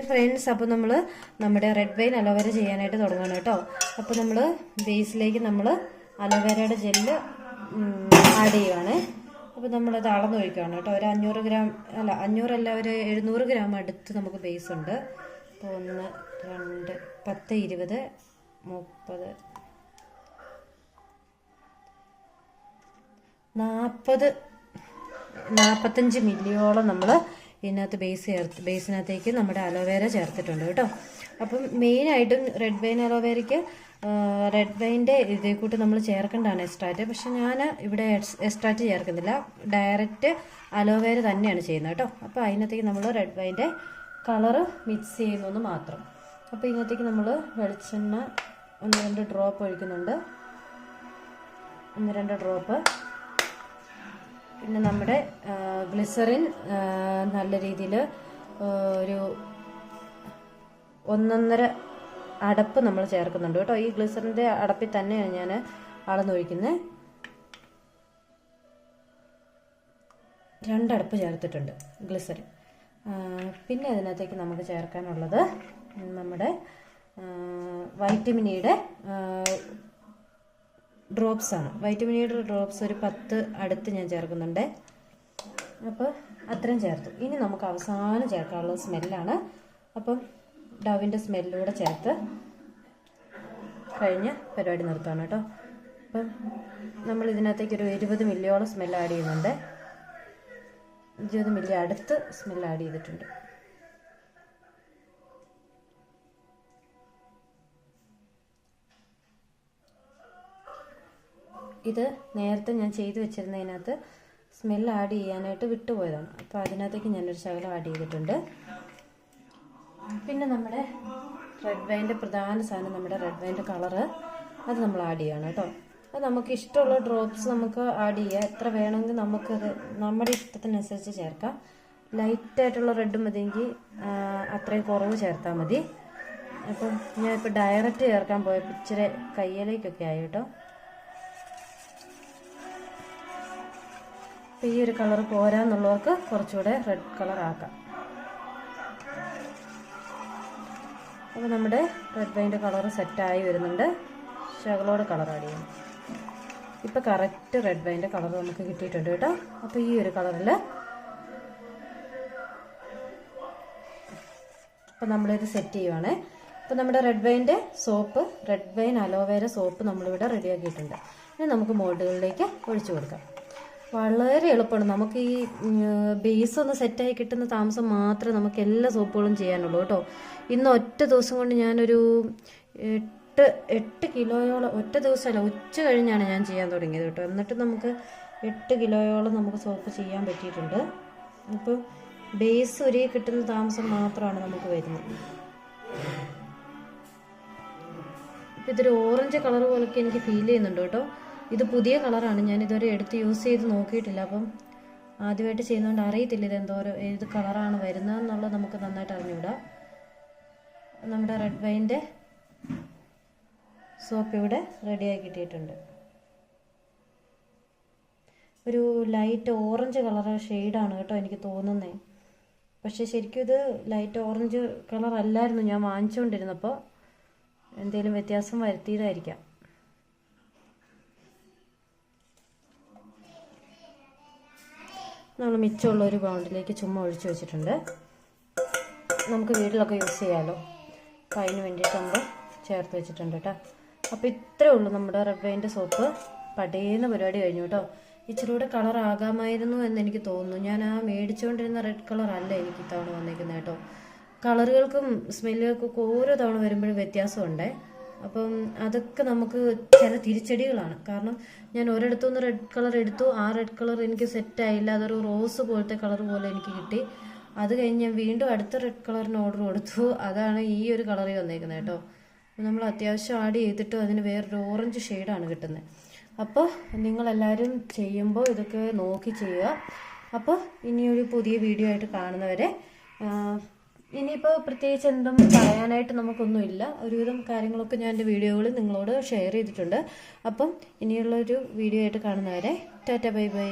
Friends, അപ്പോൾ നമ്മൾ നമ്മുടെ റെഡ് വൈൻ അലോവേര ചെയ്യാനായിട്ട് തുടങ്ങണം കേട്ടോ. അപ്പോൾ നമ്മൾ ബേസിലേക്ക് നമ്മൾ അലോവേരയുടെ ജെല്ല് ആഡ് ചെയ്യുവാണ്. അപ്പോൾ നമ്മളത് അളന്നൊഴിക്കുകയാണ് കേട്ടോ. ഒരു 500 ഗ്രാം അല്ല 500 ഒരു 700 ഗ്രാം അടുത്ത് നമുക്ക് ബേസ് ഉണ്ട്. അപ്പോൾ 1 2 10 20 30 40 45 മില്ലിയോളം നമ്മൾ ഇതിനകത്ത് ബേസിനകത്തേക്ക് നമ്മുടെ അലോവേര ചേർത്തിട്ടുണ്ട് കേട്ടോ. അപ്പം മെയിനായിട്ടും റെഡ് വൈൻ അലോവേരയ്ക്ക് റെഡ് വൈൻ്റെ ഇതേ കൂട്ട് നമ്മൾ ചേർക്കേണ്ടതാണ് എക്സ്ട്രാറ്റ്. പക്ഷെ ഞാൻ ഇവിടെ എക്സ്ട്രാറ്റ് ചേർക്കുന്നില്ല, ഡയറക്റ്റ് അലോവേര തന്നെയാണ് ചെയ്യുന്നത് കേട്ടോ. അപ്പോൾ അതിനകത്തേക്ക് നമ്മൾ റെഡ് വൈൻ്റെ കളറ് മിക്സ് ചെയ്യുന്നത് മാത്രം. അപ്പോൾ ഇതിനകത്തേക്ക് നമ്മൾ വെളിച്ചെണ്ണ 1-2 ഡ്രോപ്പ് ഒഴിക്കുന്നുണ്ട്, 1-2 ഡ്രോപ്പ്. പിന്നെ നമ്മുടെ ഗ്ലിസറിൻ നല്ല രീതിയിൽ ഒരു 1.5 അടപ്പ് നമ്മൾ ചേർക്കുന്നുണ്ട് കേട്ടോ. ഈ ഗ്ലിസറിൻ്റെ അടപ്പിൽ തന്നെയാണ് ഞാൻ അളന്നൊഴിക്കുന്നത്. 2 അടപ്പ് ചേർത്തിട്ടുണ്ട് ഗ്ലിസറിൻ. പിന്നെ അതിനകത്തേക്ക് നമുക്ക് ചേർക്കാനുള്ളത് നമ്മുടെ വൈറ്റമിൻ ഇയുടെ ഡ്രോപ്സ് ആണ്. വൈറ്റമിൻ ഇയുടെ ഡ്രോപ്സ് ഒരു 10 അടുത്ത് ഞാൻ ചേർക്കുന്നുണ്ട്. അപ്പോൾ അത്രയും ചേർത്തു. ഇനി നമുക്ക് അവസാനം ചേർക്കാനുള്ള സ്മെല്ലാണ്. അപ്പം ഡവിൻ്റെ സ്മെല്ലൂടെ ചേർത്ത് കഴിഞ്ഞ് പരിപാടി നിർത്തുകയാണ് കേട്ടോ. അപ്പം നമ്മൾ ഇതിനകത്തേക്ക് ഒരു 20 മില്ലിയോളം സ്മെല്ല് ആഡ് ചെയ്യുന്നുണ്ട്. 20 മില്ലി അടുത്ത് സ്മെല്ല് ആഡ് ചെയ്തിട്ടുണ്ട്. ഇത് നേരത്തെ ഞാൻ ചെയ്തു വെച്ചിരുന്നതിനകത്ത് സ്മെല്ല് ആഡ് ചെയ്യാനായിട്ട് വിട്ടുപോയതാണ്. അപ്പോൾ അതിനകത്തേക്ക് ഞാനൊരു ശകലം ആഡ് ചെയ്തിട്ടുണ്ട്. പിന്നെ നമ്മുടെ റെഡ് വൈൻ്റെ പ്രധാന സാധനം നമ്മുടെ റെഡ് വൈൻ്റെ കളറ്, അത് നമ്മൾ ആഡ് ചെയ്യണം കേട്ടോ. അത് നമുക്ക് ഇഷ്ടമുള്ള ഡ്രോപ്സ് നമുക്ക് ആഡ് ചെയ്യാം. എത്ര വേണമെങ്കിൽ നമുക്കത് നമ്മുടെ ഇഷ്ടത്തിനനുസരിച്ച് ചേർക്കാം. ലൈറ്റായിട്ടുള്ള റെഡ് മതിയെങ്കിൽ അത്രയും കുറവ് ചേർത്താൽ മതി. അപ്പം ഞാനിപ്പോൾ ഡയറക്റ്റ് ചേർക്കാൻ പോയപ്പോൾ ഇച്ചിരി കയ്യിലേക്കൊക്കെ ആയി കേട്ടോ. അപ്പോൾ ഈ ഒരു കളർ പോരാന്നുള്ളവർക്ക് കുറച്ചുകൂടെ റെഡ് കളർ ആക്കാം. അപ്പോൾ നമ്മുടെ റെഡ് വൈൻ്റെ കളർ സെറ്റായി വരുന്നുണ്ട്. ശകലോട് കളർ ആഡ് ചെയ്യണം. ഇപ്പോൾ കറക്റ്റ് റെഡ് വൈൻ്റെ കളർ നമുക്ക് കിട്ടിയിട്ടുണ്ട് കേട്ടോ. അപ്പോൾ ഈ ഒരു കളറിൽ അപ്പോൾ നമ്മളിത് സെറ്റ് ചെയ്യുവാണേ. അപ്പോൾ നമ്മുടെ റെഡ് വൈൻ്റെ soap, red wine aloe vera soap നമ്മളിവിടെ റെഡിയാക്കിയിട്ടുണ്ട്. ഇനി നമുക്ക് മോൾഡുകളിലേക്ക് ഒഴിച്ചു കൊടുക്കാം. വളരെ എളുപ്പമാണ്. നമുക്ക് ഈ ബേസ് ഒന്ന് സെറ്റായി കിട്ടുന്ന താമസം മാത്രമേ നമുക്ക് എല്ലാ സോപ്പുകളും ചെയ്യാനുള്ളൂ കേട്ടോ. ഇന്ന് ഒറ്റ ദിവസം കൊണ്ട് ഞാനൊരു 8 കിലോയോളം, ഒറ്റ ദിവസമല്ല ഉച്ച കഴിഞ്ഞാണ് ഞാൻ ചെയ്യാൻ തുടങ്ങിയത് കേട്ടോ. എന്നിട്ട് നമുക്ക് 8 കിലോയോളം നമുക്ക് സോപ്പ് ചെയ്യാൻ പറ്റിയിട്ടുണ്ട്. ഇപ്പോൾ ബേസ് ഒരേ കിട്ടുന്ന താമസം മാത്രമാണ് നമുക്ക് വരുന്നത്. ഇപ്പം ഇതൊരു ഓറഞ്ച് കളർ പോലൊക്കെ എനിക്ക് ഫീൽ ചെയ്യുന്നുണ്ട് കേട്ടോ. ഇത് പുതിയ കളറാണ്, ഞാനിതുവരെ എടുത്ത് യൂസ് ചെയ്ത് നോക്കിയിട്ടില്ല. അപ്പം ആദ്യമായിട്ട് ചെയ്യുന്നതുകൊണ്ട് അറിയത്തില്ല ഏത് കളറാണ് വരുന്നതെന്നുള്ളത് നമുക്ക് നന്നായിട്ട് അറിഞ്ഞുകൂടാ. നമ്മുടെ റെഡ് വൈൻ്റെ സോപ്പ് ഇവിടെ റെഡിയാക്കി കിട്ടിയിട്ടുണ്ട്. ഒരു ലൈറ്റ് ഓറഞ്ച് കളർ ഷെയ്ഡാണ് കേട്ടോ എനിക്ക് തോന്നുന്നത്. പക്ഷേ ശരിക്കും ഇത് ലൈറ്റ് ഓറഞ്ച് കളർ അല്ലായിരുന്നു ഞാൻ വാങ്ങിച്ചുകൊണ്ടിരുന്നപ്പോൾ. എന്തെങ്കിലും വ്യത്യാസം വരുത്തിയതായിരിക്കാം. നമ്മൾ മിച്ചമുള്ള ഒരു ബൗണ്ടിലേക്ക് ചുമ്മാ ഒഴിച്ചു വെച്ചിട്ടുണ്ട്. നമുക്ക് വീട്ടിലൊക്കെ യൂസ് ചെയ്യാമല്ലോ. അപ്പോൾ അതിന് വേണ്ടിയിട്ട് നമ്മൾ ചേർത്ത് വെച്ചിട്ടുണ്ട് കേട്ടോ. അപ്പോൾ ഇത്രയേ ഉള്ളൂ നമ്മുടെ റെഡ് വൈൻ്റെ സോപ്പ്. പടയുന്ന പരിപാടി കഴിഞ്ഞു കേട്ടോ. ഇച്ചിരി കൂടെ കളർ ആകാമായിരുന്നു എന്നെനിക്ക് തോന്നുന്നു. ഞാൻ ആ മേടിച്ചുകൊണ്ടിരുന്ന റെഡ് കളർ അല്ല എനിക്ക് ഇത്തവണ വന്നിരിക്കുന്നത് കേട്ടോ. കളറുകൾക്കും സ്മെല്ലുകൾക്കൊക്കെ ഓരോ തവണ വരുമ്പോഴും വ്യത്യാസമുണ്ടേ. അപ്പം അതൊക്കെ നമുക്ക് ചില തിരിച്ചടികളാണ്. കാരണം ഞാൻ ഒരിടത്തുനിന്ന് റെഡ് കളർ എടുത്തു, ആ റെഡ് കളർ എനിക്ക് സെറ്റായില്ല. അതൊരു റോസ് പോലത്തെ കളർ പോലെ എനിക്ക് കിട്ടി. അത് കഴിഞ്ഞ് ഞാൻ വീണ്ടും അടുത്ത റെഡ് കളറിന് ഓർഡർ കൊടുത്തു. അതാണ് ഈ ഒരു കളറിൽ വന്നേക്കുന്നത് കേട്ടോ. നമ്മൾ അത്യാവശ്യം ആഡ് ചെയ്തിട്ടും അതിന് വേറൊരു ഓറഞ്ച് ഷെയ്ഡാണ് കിട്ടുന്നത്. അപ്പോൾ നിങ്ങളെല്ലാവരും ചെയ്യുമ്പോൾ ഇതൊക്കെ നോക്കി ചെയ്യുക. അപ്പോൾ ഇനിയൊരു പുതിയ വീഡിയോ ആയിട്ട് കാണുന്നവരെ ഇനിയിപ്പോൾ പ്രത്യേകിച്ച് എന്തും പറയാനായിട്ട് നമുക്കൊന്നുമില്ല. ഒരുവിധം കാര്യങ്ങളൊക്കെ ഞാൻ എൻ്റെ വീഡിയോകളിൽ നിങ്ങളോട് ഷെയർ ചെയ്തിട്ടുണ്ട്. അപ്പം ഇനിയുള്ളൊരു വീഡിയോ ആയിട്ട് കാണുന്നവരെ ടാറ്റ ബൈ ബൈ.